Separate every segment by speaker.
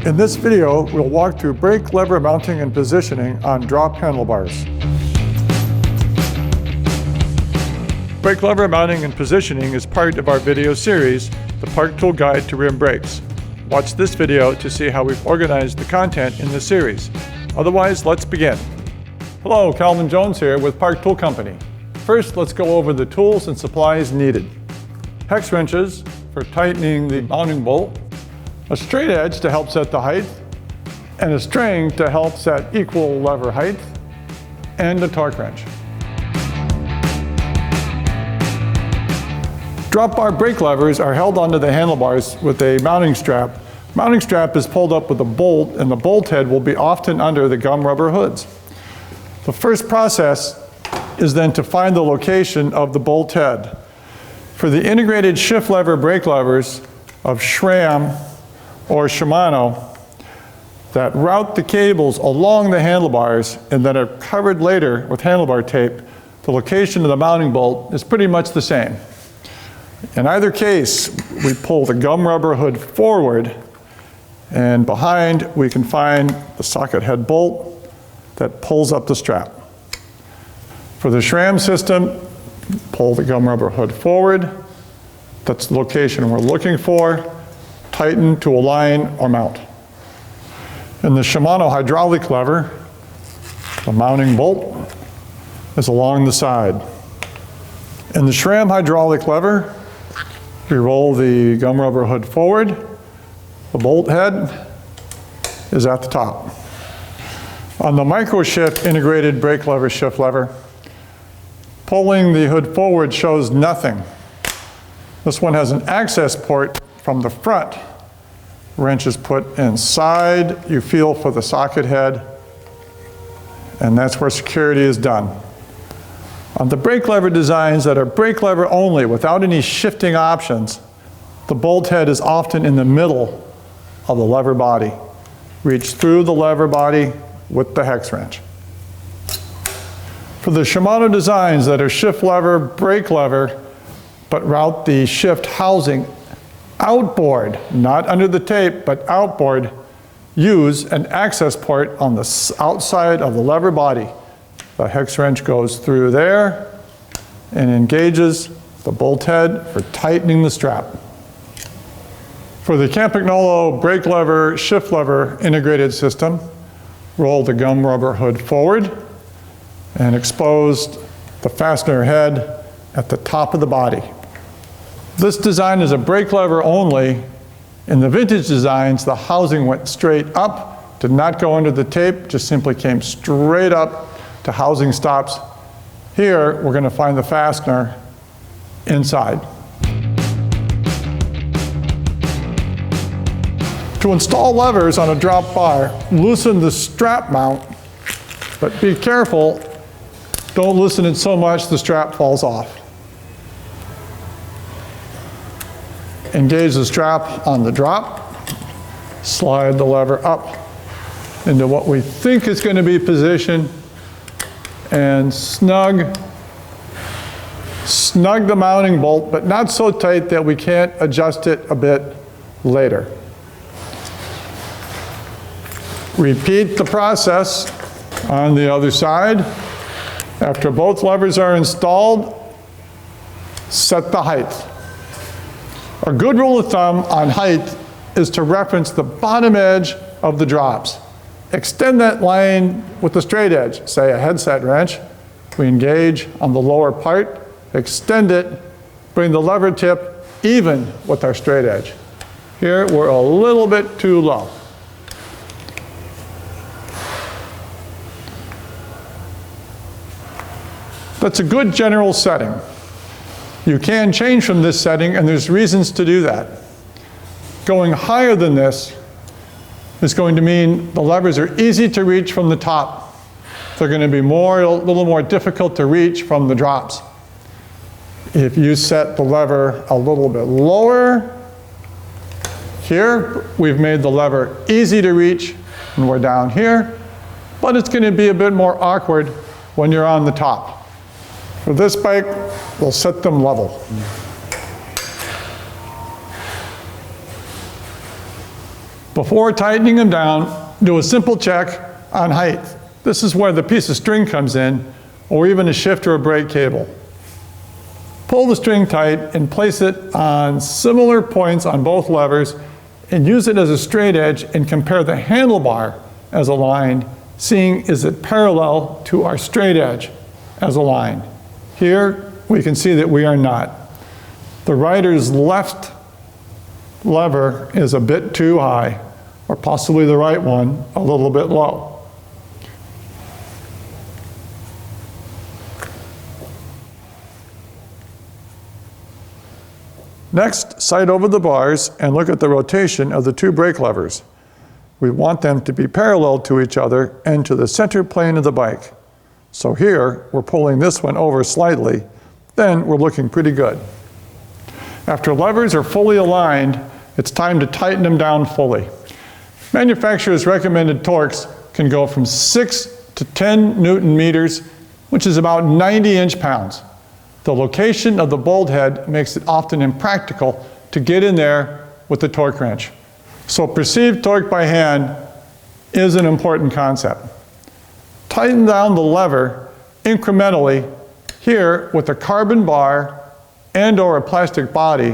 Speaker 1: In this video, we'll walk through brake lever mounting and positioning on drop handlebars. Brake lever mounting and positioning is part of our video series, The Park Tool Guide to Rim Brakes. Watch this video to see how we've organized the content in this series. Otherwise, let's begin. Hello, Calvin Jones here with Park Tool Company. First, let's go over the tools and supplies needed. Hex wrenches for tightening the mounting bolt, a straight edge to help set the height, and a string to help set equal lever height, and a torque wrench. Drop bar brake levers are held onto the handlebars with a mounting strap. Mounting strap is pulled up with a bolt, and the bolt head will be often under the gum rubber hoods. The first process is then to find the location of the bolt head. For the integrated shift lever brake levers of SRAM or Shimano that route the cables along the handlebars and that are covered later with handlebar tape, the location of the mounting bolt is pretty much the same. In either case, we pull the gum rubber hood forward, and behind we can find the socket head bolt that pulls up the strap. For the SRAM system, pull the gum rubber hood forward. That's the location we're looking for. Tighten to align or mount. In the Shimano hydraulic lever, the mounting bolt is along the side. In the SRAM hydraulic lever, we roll the gum rubber hood forward. The bolt head is at the top. On the MicroShift integrated brake lever shift lever, pulling the hood forward shows nothing. This one has an access port from the front. Wrench is put inside, you feel for the socket head, and that's where security is done. On the brake lever designs that are brake lever only without any shifting options, the bolt head is often in the middle of the lever body. Reach through the lever body with the hex wrench. For the Shimano designs that are shift lever, brake lever, but route the shift housing outboard, not under the tape, but outboard, use an access port on the outside of the lever body. The hex wrench goes through there and engages the bolt head for tightening the strap. For the Campagnolo brake lever, shift lever integrated system, roll the gum rubber hood forward and expose the fastener head at the top of the body. This design is a brake lever only. In the vintage designs, the housing went straight up, did not go under the tape, just simply came straight up to housing stops. Here, we're going to find the fastener inside. To install levers on a drop bar, loosen the strap mount, but be careful, don't loosen it so much the strap falls off. Engage the strap on the drop, slide the lever up into what we think is going to be positioned, and snug the mounting bolt, but not so tight that we can't adjust it a bit later. Repeat the process on the other side. After both levers are installed, set the height. A good rule of thumb on height is to reference the bottom edge of the drops. Extend that line with the straight edge, say a headset wrench. We engage on the lower part, extend it, bring the lever tip even with our straight edge. Here, we're a little bit too low. That's a good general setting. You can change from this setting, and there's reasons to do that. Going higher than this is going to mean the levers are easy to reach from the top. They're going to be a little more difficult to reach from the drops. If you set the lever a little bit lower, here we've made the lever easy to reach when we're down here, but it's going to be a bit more awkward when you're on the top. For this bike, we'll set them level. Before tightening them down, do a simple check on height. This is where the piece of string comes in, or even a shift or a brake cable. Pull the string tight and place it on similar points on both levers and use it as a straight edge and compare the handlebar as a line, seeing is it parallel to our straight edge as a line. Here we can see that we are not. The rider's left lever is a bit too high, or possibly the right one a little bit low. Next, sight over the bars and look at the rotation of the two brake levers. We want them to be parallel to each other and to the center plane of the bike. So here, we're pulling this one over slightly, then we're looking pretty good. After levers are fully aligned, it's time to tighten them down fully. Manufacturers' recommended torques can go from 6 to 10 Newton meters, which is about 90 inch-pounds. The location of the bolt head makes it often impractical to get in there with the torque wrench. So perceived torque by hand is an important concept. Tighten down the lever incrementally. Here, with a carbon bar and or a plastic body,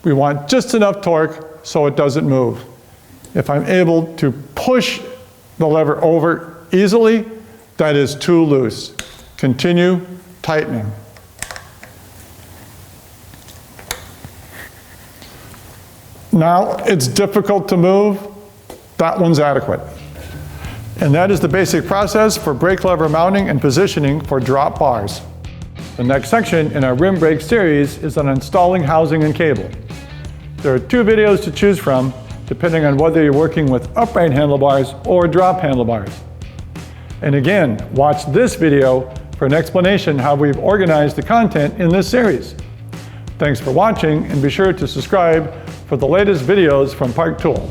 Speaker 1: we want just enough torque so it doesn't move. If I'm able to push the lever over easily, that is too loose. Continue tightening. Now it's difficult to move, that one's adequate. And that is the basic process for brake lever mounting and positioning for drop bars. The next section in our rim brake series is on installing housing and cable. There are 2 videos to choose from, depending on whether you're working with upright handlebars or drop handlebars. And again, watch this video for an explanation how we've organized the content in this series. Thanks for watching, and be sure to subscribe for the latest videos from Park Tool.